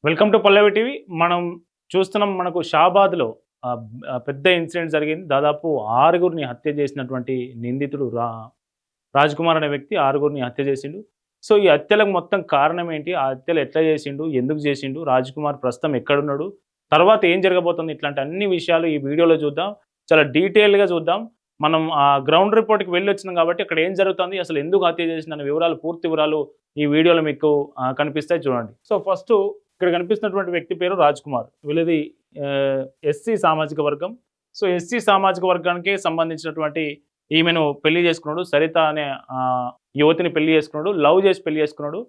Welcome to Pallavi TV. మనం చూస్తున్నాం, మనకు షాబాద్‌లో పెద్ద ఇన్సిడెంట్ జరిగింది. దాదాపు 6గురిని హత్య చేసినటువంటి నిందితుడు రాజ్‌కుమార్ అనే వ్యక్తి 6గురిని హత్య చేసిండు. సో, ఈ హత్యలకు మొత్తం కారణం ఏంటి? ఆ హత్యలు ఎట్లా చేసిండు? ఎందుకు చేసిండు? రాజ్‌కుమార్ ప్రస్తుతం ఎక్కడున్నాడు? తర్వాత ఏం జరగబోతుంది? ఇట్లాంటి అన్ని విషయాలు ఈ వీడియోలో చూద్దాం. చాలా డీటెయిల్‌గా చూద్దాం. మనం గ్రౌండ్ రిపోర్ట్‌కి వెళ్ళొచ్చినాం కాబట్టి అక్కడ ఏం జరుగుతుంది? అసలు ఎందుకు హత్య చేసిండన్న వివరాలు, పూర్తి వివరాలు ఈ వీడియోలో మీకు కనిపిస్తాయి, చూడండి. సో, ఫస్టు ఇక్కడ కనిపిస్తున్నటువంటి వ్యక్తి పేరు రాజ్‌కుమార్. వీళ్ళది ఎస్సీ సామాజిక వర్గం. సో, ఎస్సీ సామాజిక వర్గానికి సంబంధించినటువంటి ఈమెను పెళ్లి చేసుకున్నాడు. సరిత అనే యువతిని పెళ్లి చేసుకున్నాడు. లవ్ చేసి పెళ్లి చేసుకున్నాడు.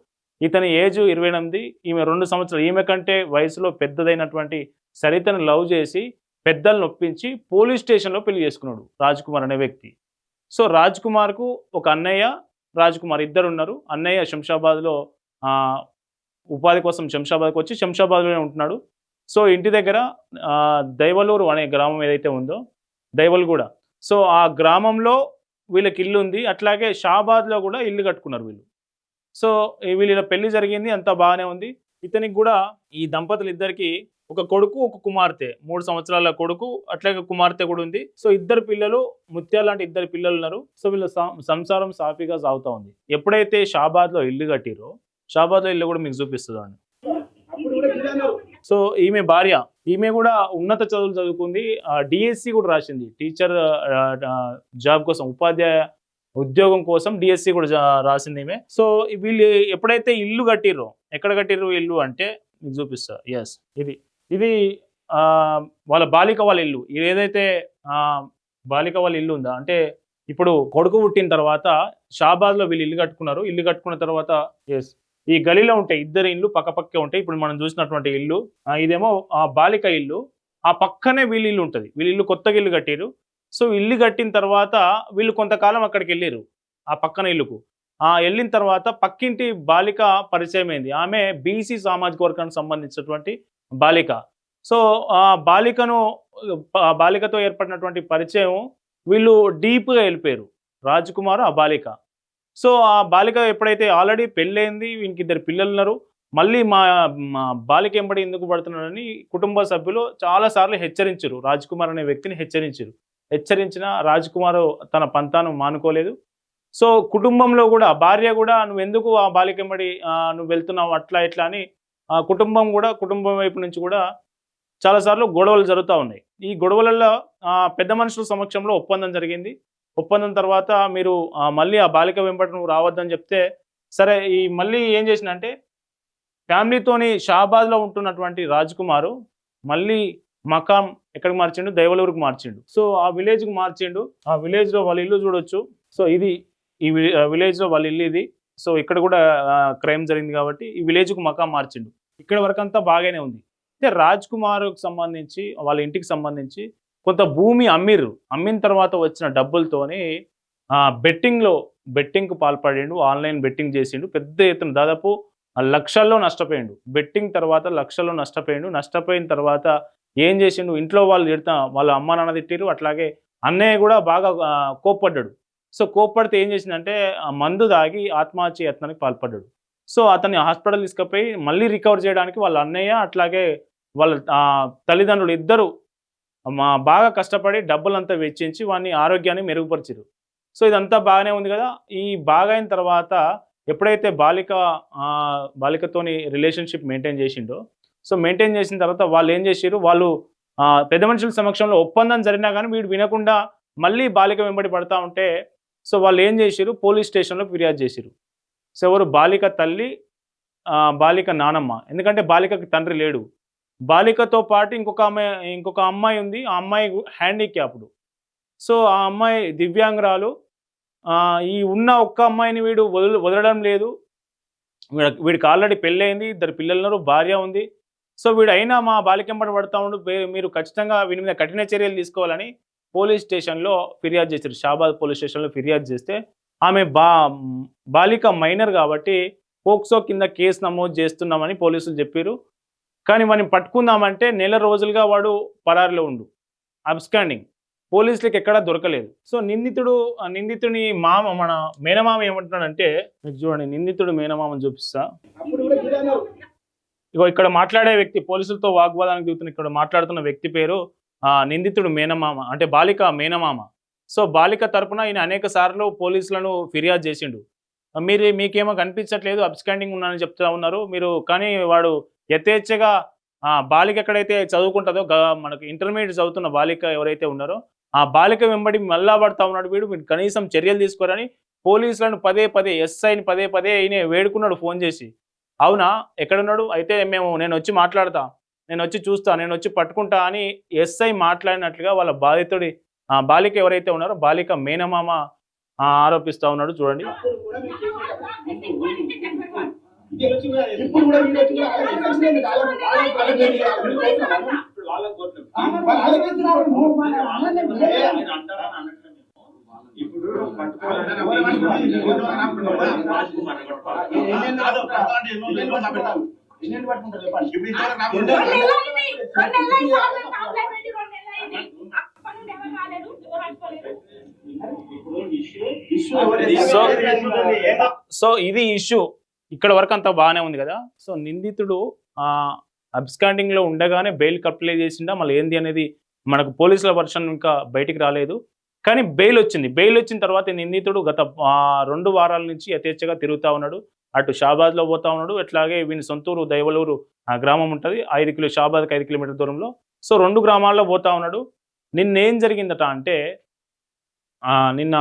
ఇతని ఏజ్ 28, ఈమె 2 సంవత్సరాలు. ఈమె కంటే వయసులో పెద్దదైనటువంటి సరితను లవ్ చేసి పెద్దలను ఒప్పించి పోలీస్ స్టేషన్‌లో పెళ్లి చేసుకున్నాడు రాజ్‌కుమార్ అనే వ్యక్తి. సో, రాజ్‌కుమార్‌కు ఒక అన్నయ్య, రాజ్‌కుమార్ ఇద్దరున్నారు. అన్నయ్య శంషాబాద్‌లో ఉపాధి కోసం శంషాబాద్‌కి వచ్చి శంషాబాద్‌లోనే ఉంటున్నాడు. సో, ఇంటి దగ్గర దైవలూరు అనే గ్రామం ఏదైతే ఉందో, దైవల్గూడ. సో, ఆ గ్రామంలో వీళ్ళకి ఇల్లు ఉంది. అట్లాగే షాబాద్‌లో కూడా ఇల్లు కట్టుకున్నారు వీళ్ళు. సో, వీళ్ళ పెళ్లి జరిగింది, అంతా బాగానే ఉంది. ఇతనికి కూడా ఈ దంపతులిద్దరికీ ఒక కొడుకు, ఒక కుమార్తె. 3 సంవత్సరాల కొడుకు, అట్లాగే కుమార్తె కూడా ఉంది. సో, ఇద్దరు పిల్లలు, ముత్యాలు లాంటి ఇద్దరు పిల్లలు ఉన్నారు. సో, వీళ్ళ సంసారం సాఫీగా సాగుతా ఉంది. ఎప్పుడైతే షాబాద్‌లో ఇల్లు కట్టిరో, షాబాద్‌లో ఇల్లు కూడా మీకు చూపిస్తుందండి. సో, ఈమె భార్య, ఈమె కూడా ఉన్నత చదువులు చదువుకుంది. డిఎస్సి కూడా రాసింది. టీచర్ జాబ్ కోసం, ఉపాధ్యాయ ఉద్యోగం కోసం డిఎస్సి కూడా రాసింది ఈమె. సో, వీళ్ళు ఎప్పుడైతే ఇల్లు కట్టిర్రో, ఎక్కడ కట్టిర్రు ఇల్లు అంటే మీకు చూపిస్తా. ఎస్, ఇది వాళ్ళ బాలిక వాళ్ళ ఇల్లు. ఏదైతే బాలిక వాళ్ళ ఇల్లు ఉందా అంటే, ఇప్పుడు కొడుకు పుట్టిన తర్వాత షాబాద్‌లో వీళ్ళు ఇల్లు కట్టుకున్నారు. ఇల్లు కట్టుకున్న తర్వాత ఎస్, ఈ గలీలో ఉంటాయి ఇద్దరు ఇల్లు, పక్కపక్కే ఉంటాయి. ఇప్పుడు మనం చూసినటువంటి ఇల్లు, ఇదేమో బాలిక ఇల్లు. ఆ పక్కనే వీళ్ళ ఇల్లు ఉంటుంది. వీళ్ళ ఇల్లు కొత్తగా ఇల్లు కట్టిరు. సో, ఇల్లు కట్టిన తర్వాత వీళ్ళు కొంతకాలం అక్కడికి వెళ్ళిరు, ఆ పక్కన ఇల్లుకు. వెళ్ళిన తర్వాత పక్కింటి బాలిక పరిచయం అయింది. ఆమె బీసీ సామాజిక వర్గానికి సంబంధించినటువంటి బాలిక. సో, బాలికతో ఏర్పడినటువంటి పరిచయం, వీళ్ళు డీప్‌గా వెళ్ళిపోయారు, రాజ్‌కుమార్, ఆ బాలిక. సో, ఆ బాలిక ఎప్పుడైతే ఆల్రెడీ పెళ్ళయింది, వీనికి ఇద్దరు పిల్లలున్నారు. మళ్ళీ మా మా బాలిక ఎంబడి ఎందుకు పడుతున్నాడని కుటుంబ సభ్యులు చాలా సార్లు హెచ్చరించారు. రాజ్‌కుమార్ అనే వ్యక్తిని హెచ్చరించారు. హెచ్చరించిన రాజ్‌కుమార్ తన పంతాను మానుకోలేదు. సో, కుటుంబంలో కూడా భార్య కూడా నువ్వెందుకు ఆ బాలిక ఎంబడి నువ్వు వెళ్తున్నావు అట్లా ఇట్లా అని కుటుంబం వైపు నుంచి కూడా చాలా సార్లు గొడవలు జరుగుతూ ఉన్నాయి. ఈ గొడవలలో పెద్ద మనుషుల సమక్షంలో ఒప్పందం జరిగింది. ఒప్పందం తర్వాత మీరు మళ్ళీ ఆ బాలిక వెంబడి నువ్వు రావద్దని చెప్తే, సరే మళ్ళీ ఏం చేసిందంటే, ఫ్యామిలీతోని షాబాద్‌లో ఉంటున్నటువంటి రాజ్‌కుమారు మళ్ళీ మకాం ఎక్కడికి మార్చిండు? దైవలూరుకి మార్చిండు. సో, ఆ విలేజ్‌కి మార్చిండు. ఆ విలేజ్‌లో వాళ్ళ ఇల్లు చూడొచ్చు. సో, ఇది ఈ విలేజ్‌లో వాళ్ళ ఇల్లు ఇది. సో, ఇక్కడ కూడా క్రైమ్ జరిగింది కాబట్టి ఈ విలేజ్‌కు మకాం మార్చిండు. ఇక్కడ వరకంతా బాగానే ఉంది. అయితే రాజ్‌కుమార్‌కి సంబంధించి, వాళ్ళ ఇంటికి సంబంధించి కొంత భూమి అమ్మిర్రు. అమ్మిన తర్వాత వచ్చిన డబ్బులతోని బెట్టింగ్‌కు పాల్పడిండు. ఆన్‌లైన్ బెట్టింగ్ చేసిండు. పెద్ద ఎత్తున దాదాపు లక్షల్లో నష్టపోయిండు. బెట్టింగ్ తర్వాత లక్షల్లో నష్టపోయిండు. నష్టపోయిన తర్వాత ఏం చేసిండు? ఇంట్లో వాళ్ళు వాళ్ళ అమ్మ నాన్న తిట్టిర్రు. అట్లాగే అన్నయ్య కూడా బాగా కోప్పడ్డాడు. సో, కోప్పడితే ఏం చేసిండంటే, మందు తాగి ఆత్మహత్య యత్నానికి పాల్పడ్డాడు. సో, అతన్ని హాస్పిటల్ తీసుకుపోయి మళ్ళీ రికవర్ చేయడానికి వాళ్ళ అన్నయ్య, అట్లాగే వాళ్ళ తల్లిదండ్రులు ఇద్దరు బాగా కష్టపడి డబ్బులంతా వెచ్చించి వాని ఆరోగ్యాన్ని మెరుగుపరిచిర్రు. సో, ఇదంతా బాగానే ఉంది కదా! ఈ బాగయిన తర్వాత ఎప్పుడైతే బాలికతోని రిలేషన్‌షిప్ మెయింటైన్ చేసిండో, సో, మెయింటైన్ చేసిన తర్వాత వాళ్ళేం చేసిర్రు, వాళ్ళు పెద్ద మనుషుల సమక్షంలో ఒప్పందం జరిగినా గానీ వీడు వినకుండా మళ్ళీ బాలిక వెంబడి పడతా ఉంటే, సో, వాళ్ళేం చేసిర్రు, పోలీస్ స్టేషన్‌లో ఫిర్యాదు చేసిర్రు. సో, ఎవరు? బాలిక తల్లి, బాలిక నానమ్మ. ఎందుకంటే బాలికకి తండ్రి లేడు. బాలికతో పాటు ఇంకొక అమ్మాయి ఉంది. ఆ అమ్మాయి హ్యాండిక్యాప్డ్. సో, ఆ అమ్మాయి దివ్యాంగురాలు. ఈ ఉన్న ఒక్క అమ్మాయిని వీడు వదలడం లేదు. వీడికి ఆల్రెడీ పెళ్ళయింది, ఇద్దరు పిల్లలున్నారు, భార్య ఉంది. సో, వీడైనా మా బాలికెంబడి పడతా ఉండు, మీరు ఖచ్చితంగా వీని మీద కఠిన చర్యలు తీసుకోవాలని పోలీస్ స్టేషన్‌లో ఫిర్యాదు చేశారు. షాబాద్ పోలీస్ స్టేషన్‌లో ఫిర్యాదు చేస్తే, ఆమె బాలిక మైనర్ కాబట్టి పోక్సో కింద కేసు నమోదు చేస్తున్నామని పోలీసులు చెప్పిర్రు. కానీ వాడిని పట్టుకుందామంటే నెల రోజులుగా వాడు పరారిలో ఉండు, అబ్స్కాండింగ్. పోలీసులకి ఎక్కడా దొరకలేదు. సో, నిందితుని మామ, మన మేనమామ ఏమంటున్నాడంటే, మీకు చూడండి, నిందితుడు మేనమామని చూపిస్తా. ఇగో ఇక్కడ మాట్లాడే వ్యక్తి పోలీసులతో వాగ్వాదానికి దిగుతున్న ఇక్కడ మాట్లాడుతున్న వ్యక్తి పేరు నిందితుడు మేనమామ అంటే బాలిక మేనమామ. సో బాలిక తరపున ఈయన అనేక సార్లు పోలీసులను ఫిర్యాదు చేసిండు. మీకేమో కనిపించట్లేదు అబ్స్కాండింగ్ ఉన్నానని చెప్తా ఉన్నారు మీరు. కానీ వాడు యథేచ్ఛగా బాలిక ఎక్కడైతే చదువుకుంటుందో మనకు ఇంటర్మీడియట్ చదువుతున్న బాలిక ఎవరైతే ఉన్నారో ఆ బాలిక వెంబడి మళ్ళా పడతా ఉన్నాడు వీడు. మీరు కనీసం చర్యలు తీసుకోరని పోలీసులను పదే పదే ఎస్ఐని పదే పదే ఈయన వేడుకున్నాడు ఫోన్ చేసి. అవునా ఎక్కడున్నాడు అయితే నేను వచ్చి మాట్లాడతా, నేను వచ్చి చూస్తా, నేను వచ్చి పట్టుకుంటా అని ఎస్ఐ మాట్లాడినట్లుగా వాళ్ళ బాధితుడి బాలిక ఎవరైతే ఉన్నారో బాలిక మేనమామ ఆరోపిస్తా ఉన్నాడు. చూడండి. సో ఇది ఇష్యూ. ఇక్కడ వరకు అంతా బాగానే ఉంది కదా. సో నిందితుడు అబ్స్కాండింగ్ లో ఉండగానే బెయిల్ అప్లై చేసిండా మళ్ళీ ఏంది అనేది మనకు పోలీసుల వర్షన్ ఇంకా బయటికి రాలేదు. కానీ బెయిల్ వచ్చింది. బెయిల్ వచ్చిన తర్వాత నిందితుడు గత 2 వారాల నుంచి యథేచ్ఛగా తిరుగుతూ ఉన్నాడు. అటు షాబాద్లో పోతా ఉన్నాడు, అట్లాగే వీని సొంతూరు దైవలూరు గ్రామం ఉంటుంది 5 షాబాద్కి 5 కిలోమీటర్ల దూరంలో. సో 2 గ్రామాల్లో పోతా ఉన్నాడు. నిన్నేం జరిగిందట అంటే నిన్న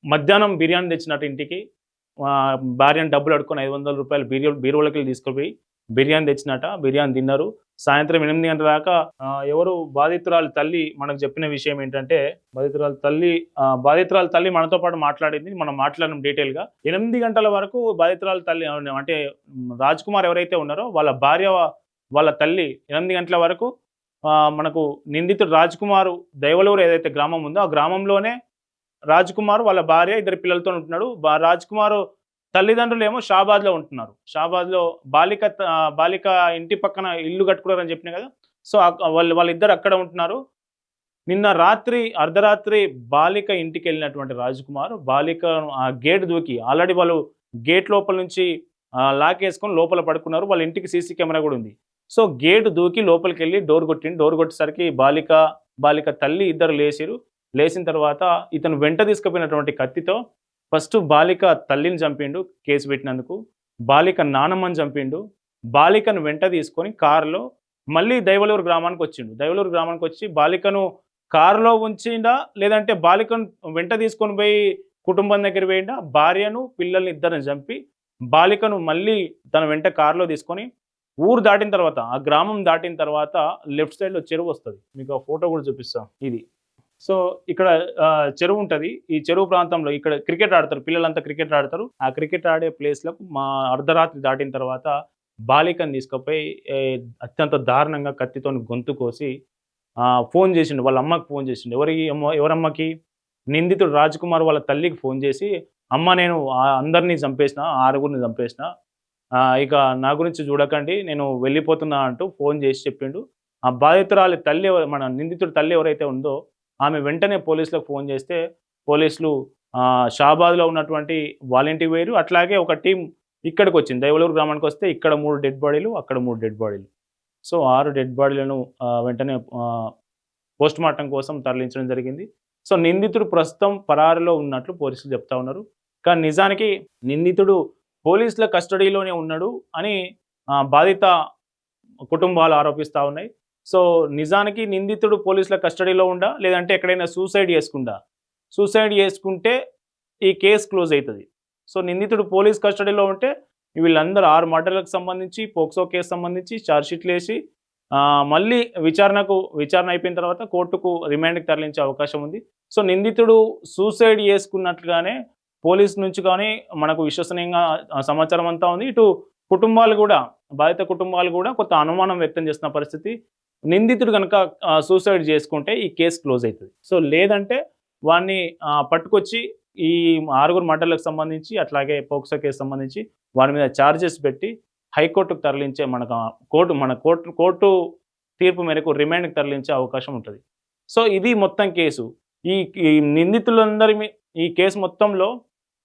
మధ్యాహ్నం బిర్యానీ తెచ్చినట్టు ఇంటికి భార్యను డబ్బులు అడుక్కొని 500 రూపాయలు బీరువులకి తీసుకుపోయి బిర్యానీ తెచ్చినట్ట. బిర్యానీ తిన్నారు. సాయంత్రం 8 గంటల దాకా ఎవరు బాధితురాలి తల్లి మనకు చెప్పిన విషయం ఏంటంటే బాధితురాలి తల్లి మనతో పాటు మాట్లాడింది. మనం మాట్లాడిన డీటెయిల్గా 8 గంటల వరకు బాధితురాలి తల్లి అంటే రాజ్ కుమార్ ఎవరైతే ఉన్నారో వాళ్ళ భార్య వాళ్ళ తల్లి 8 గంటల వరకు మనకు నిందితుడు రాజ్ కుమార్ దైవలూరు ఏదైతే గ్రామం ఉందో ఆ గ్రామంలోనే రాజ్ కుమార్ వాళ్ళ భార్య 2 పిల్లలతో ఉంటున్నాడు. రాజ్ కుమార్ తల్లిదండ్రులు ఏమో షాబాద్లో ఉంటున్నారు. షాబాద్లో బాలిక ఇంటి పక్కన ఇల్లు కట్టుకున్నారని చెప్పినా కదా. సో వాళ్ళిద్దరు అక్కడ ఉంటున్నారు. నిన్న రాత్రి అర్ధరాత్రి బాలిక ఇంటికి వెళ్ళినటువంటి రాజ్ కుమార్ బాలిక గేట్ దూకి ఆల్రెడీ వాళ్ళు గేట్ లోపల నుంచి లాక్ వేసుకొని లోపల పడుకున్నారు. వాళ్ళ ఇంటికి సీసీ కెమెరా కూడా ఉంది. సో గేట్ దూకి లోపలికి వెళ్ళి డోర్ కొట్టిండు. డోర్ కొట్టేసరికి బాలిక తల్లి ఇద్దరు లేచిన తర్వాత ఇతను వెంట తీసుకుపోయినటువంటి కత్తితో ఫస్ట్ బాలిక తల్లిని చంపిండు కేసు పెట్టినందుకు. బాలిక నానమ్మని చంపిండు. బాలికను వెంట తీసుకొని కారులో మళ్ళీ దైవలూరు గ్రామానికి వచ్చిండు. దైవలూరు గ్రామానికి వచ్చి బాలికను కారులో ఉంచిండా లేదంటే బాలికను వెంట తీసుకొని పోయి కుటుంబం దగ్గర పోయిండా. భార్యను పిల్లల్ని ఇద్దరిని చంపి బాలికను మళ్ళీ తన వెంట కారులో తీసుకొని ఊరు దాటిన తర్వాత ఆ గ్రామం దాటిన తర్వాత లెఫ్ట్ సైడ్లో చెరువు వస్తుంది. మీకు ఆ ఫోటో కూడా చూపిస్తాం. ఇది సో ఇక్కడ చెరువు ఉంటుంది. ఈ చెరువు ప్రాంతంలో ఇక్కడ క్రికెట్ ఆడతారు, పిల్లలంతా క్రికెట్ ఆడతారు. ఆ క్రికెట్ ఆడే ప్లేస్లకు అర్ధరాత్రి దాటిన తర్వాత బాలికను తీసుకుపోయి అత్యంత దారుణంగా కత్తితో గొంతు కోసి ఫోన్ చేసిండు. వాళ్ళ అమ్మకి ఫోన్ చేసిండు. ఎవరమ్మకి? నిందితుడు రాజ్ కుమార్ వాళ్ళ తల్లికి ఫోన్ చేసి, అమ్మ నేను అందరినీ చంపేసిన, 6గురిని చంపేసిన, ఇక నా గురించి చూడకండి, నేను వెళ్ళిపోతున్నా అంటూ ఫోన్ చేసి చెప్పిండు. ఆ బాధితురాలి తల్లి మన నిందితుడి తల్లి ఎవరైతే ఉందో ఆమె వెంటనే పోలీసులకు ఫోన్ చేస్తే పోలీసులు షాబాద్లో ఉన్నటువంటి వాలంటీర్ వేరు అట్లాగే ఒక టీం ఇక్కడికి వచ్చింది. దైవలూరు గ్రామానికి వస్తే ఇక్కడ 3 డెడ్ బాడీలు, అక్కడ 3 డెడ్ బాడీలు. సో 6 డెడ్ బాడీలను వెంటనే పోస్ట్ మార్టం కోసం తరలించడం జరిగింది. సో నిందితుడు ప్రస్తుతం పరారులో ఉన్నట్లు పోలీసులు చెప్తా ఉన్నారు. కానీ నిజానికి నిందితుడు పోలీసుల కస్టడీలోనే ఉన్నాడు అని బాధిత కుటుంబాలు ఆరోపిస్తూ ఉన్నాయి. సో నిజానికి నిందితుడు పోలీసుల కస్టడీలో ఉండా లేదంటే ఎక్కడైనా సూసైడ్ చేసుకుంటే ఈ కేసు క్లోజ్ అవుతుంది. సో నిందితుడు పోలీస్ కస్టడీలో ఉంటే వీళ్ళందరూ 6 మర్డర్లకు సంబంధించి పోక్సో కేసు సంబంధించి ఛార్జ్షీట్లు వేసి మళ్ళీ విచారణ అయిపోయిన తర్వాత కోర్టుకు రిమాండ్కి తరలించే అవకాశం ఉంది. సో నిందితుడు సూసైడ్ చేసుకున్నట్లుగానే పోలీసు నుంచి కానీ మనకు విశ్వసనీయంగా సమాచారం అంతా ఉంది. ఇటు కుటుంబాలు కూడా బాధిత కుటుంబాలు కూడా కొంత అనుమానం వ్యక్తం చేస్తున్న పరిస్థితి. నిందితుడు కనుక సూసైడ్ చేసుకుంటే ఈ కేసు క్లోజ్ అవుతుంది. సో లేదంటే వాడిని పట్టుకొచ్చి ఈ 6గురు మర్డర్లకు సంబంధించి అట్లాగే పోక్సో కేసు సంబంధించి వారి మీద ఛార్జెస్ పెట్టి హైకోర్టుకు తరలించే కోర్టు తీర్పు మేరకు రిమాండ్కి తరలించే అవకాశం ఉంటుంది. సో ఇది మొత్తం కేసు. ఈ నిందితులందరి ఈ కేసు మొత్తంలో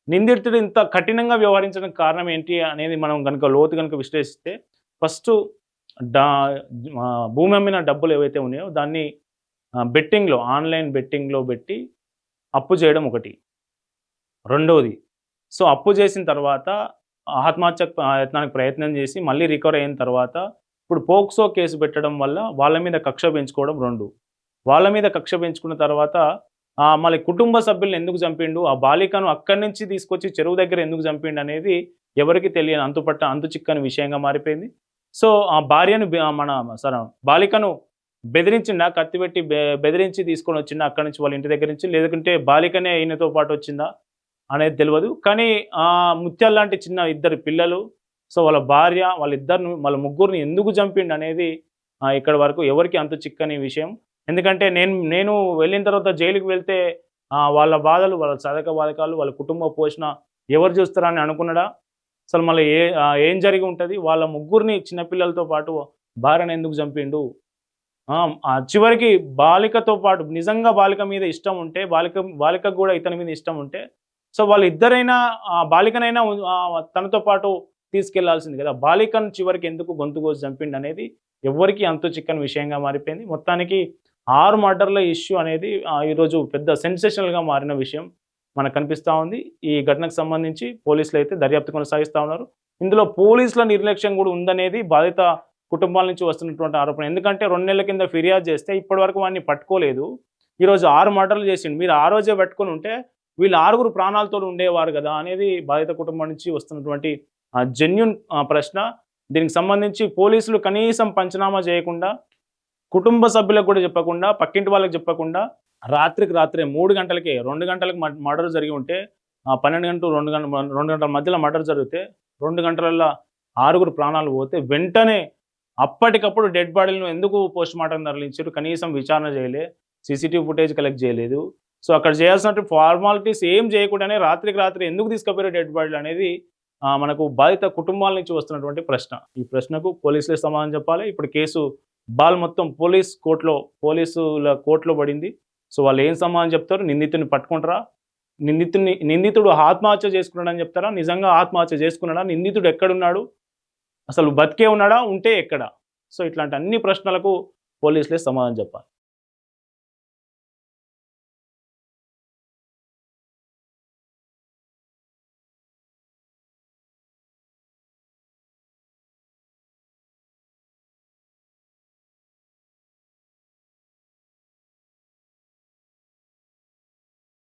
నిందితుడు ఇంత కఠినంగా వ్యవహరించడానికి కారణం ఏంటి అనేది మనం కనుక లోతు కనుక విశ్లేషిస్తే ఫస్టు డా భూమి అమ్మిన డబ్బులు ఏవైతే ఉన్నాయో దాన్ని బెట్టింగ్‌లో ఆన్‌లైన్ బెట్టింగ్‌లో బెట్టి అప్పు చేయడం ఒకటి. రెండోది సో, అప్పు చేసిన తర్వాత యత్నానికి ప్రయత్నం చేసి మళ్ళీ రికవర్ అయిన తర్వాత ఇప్పుడు పోక్సో కేసు పెట్టడం వల్ల వాళ్ళ మీద కక్ష పెంచుకోవడం 2. వాళ్ళ మీద కక్ష పెంచుకున్న తర్వాత మళ్ళీ కుటుంబ సభ్యుల్ని ఎందుకు చంపిండు? ఆ బాలికను అక్కడి నుంచి తీసుకొచ్చి చెరువు దగ్గర ఎందుకు చంపిండు అనేది ఎవరికీ తెలియని అంతు చిక్కని విషయంగా మారిపోయింది. సో, ఆ భార్యను బాలికను బెదిరించిండా? కత్తిపెట్టి బెదిరించి తీసుకొనొచ్చిండా అక్కడి నుంచి వాళ్ళ ఇంటి దగ్గర నుంచి? లేకుంటే బాలికనే ఈయనతో పాటు వచ్చిందా? అనేది తెలవదు. కానీ ముత్యాల లాంటి చిన్న ఇద్దరు పిల్లలు, సో వాళ్ళ భార్య, వాళ్ళ ముగ్గురిని ఎందుకు చంపిండనేది ఇక్కడి వరకు ఎవరికీ అంతు చిక్కని విషయం. ఎందుకంటే నేను వెళ్ళిన తర్వాత జైలుకి వెళ్తే వాళ్ళ బాధలు, వాళ్ళ సాధక బాధకాలు, వాళ్ళ కుటుంబ పోషణ ఎవరు చూస్తారని అనుకున్నాడా? అసలు మళ్ళీ ఏం జరిగి ఉంటది? వాళ్ళ ముగ్గురిని చిన్న పిల్లలతో పాటు భార్యను ఎందుకు చంపిండు? చివరికి బాలికతో పాటు నిజంగా బాలిక మీద ఇష్టం ఉంటే, బాలికకు కూడా ఇతని మీద ఇష్టం ఉంటే, సో వాళ్ళిద్దరైనా బాలికనైనా తనతో పాటు తీసుకెళ్లాల్సింది కదా! బాలికను చివరికి ఎందుకు గొంతు కోసి చంపిండనేది ఎవ్వరికీ అంతు చిక్కని విషయంగా మారిపోయింది. మొత్తానికి 6 మర్డర్‌ల ఇష్యూ అనేది ఈరోజు పెద్ద సెన్సేషనల్‌గా మారిన విషయం మనకు కనిపిస్తా ఉంది. ఈ ఘటనకు సంబంధించి పోలీసులైతే దర్యాప్తు కొనసాగిస్తా ఉన్నారు. ఇందులో పోలీసుల నిర్లక్ష్యం కూడా ఉందనేది బాధిత కుటుంబాల నుంచి వస్తున్నటువంటి ఆరోపణ. ఎందుకంటే 2 నెలల కింద ఫిర్యాదు చేస్తే ఇప్పటివరకు వాడిని పట్టుకోలేదు. ఈరోజు 6 మర్డర్‌లు చేసిండు. మీరు ఆ రోజే పట్టుకొని ఉంటే వీళ్ళు 6గురు ప్రాణాలతో ఉండేవారు కదా! అనేది బాధిత కుటుంబం నుంచి వస్తున్నటువంటి జెన్యూన్ ప్రశ్న. దీనికి సంబంధించి పోలీసులు కనీసం పంచనామా చేయకుండా, కుటుంబ సభ్యులకు కూడా చెప్పకుండా, పక్కింటి వాళ్ళకి చెప్పకుండా రాత్రికి రాత్రే 3 గంటలకే 2 గంటలకు మర్డర్ జరిగి ఉంటే 12 గంటలు 2 గంటల మధ్యలో మర్డర్ జరిగితే 2 గంటలల్లో 6గురు ప్రాణాలు పోతే వెంటనే అప్పటికప్పుడు డెడ్ బాడీలను ఎందుకు పోస్ట్‌మార్టం తరలించారు? కనీసం విచారణ చేయలే. సీసీటీవీ ఫుటేజ్ కలెక్ట్ చేయలేదు. సో, అక్కడ చేయాల్సినటువంటి ఫార్మాలిటీస్ ఏం చేయకుండానే రాత్రికి రాత్రి ఎందుకు తీసుకుపోయారు డెడ్ బాడీలు అనేది మనకు బాధిత కుటుంబాల నుంచి వస్తున్నటువంటి ప్రశ్న. ఈ ప్రశ్నకు పోలీసులే సమాధానం చెప్పాలి. ఇప్పుడు కేసు మొత్తం పోలీసుల కోర్టులో పడింది. సో, వాళ్ళు ఏం సమాధానం చెప్తారు? నిందితుడిని పట్టుకుంటారా? నిందితుడు ఆత్మహత్య చేసుకున్నాడని చెప్తారా? నిజంగా ఆత్మహత్య చేసుకున్నాడా? నిందితుడు ఎక్కడున్నాడు? అసలు బతికే ఉన్నాడా? ఉంటే ఎక్కడ? సో, ఇట్లాంటి అన్ని ప్రశ్నలకు పోలీసులే సమాధానం చెప్పాలి.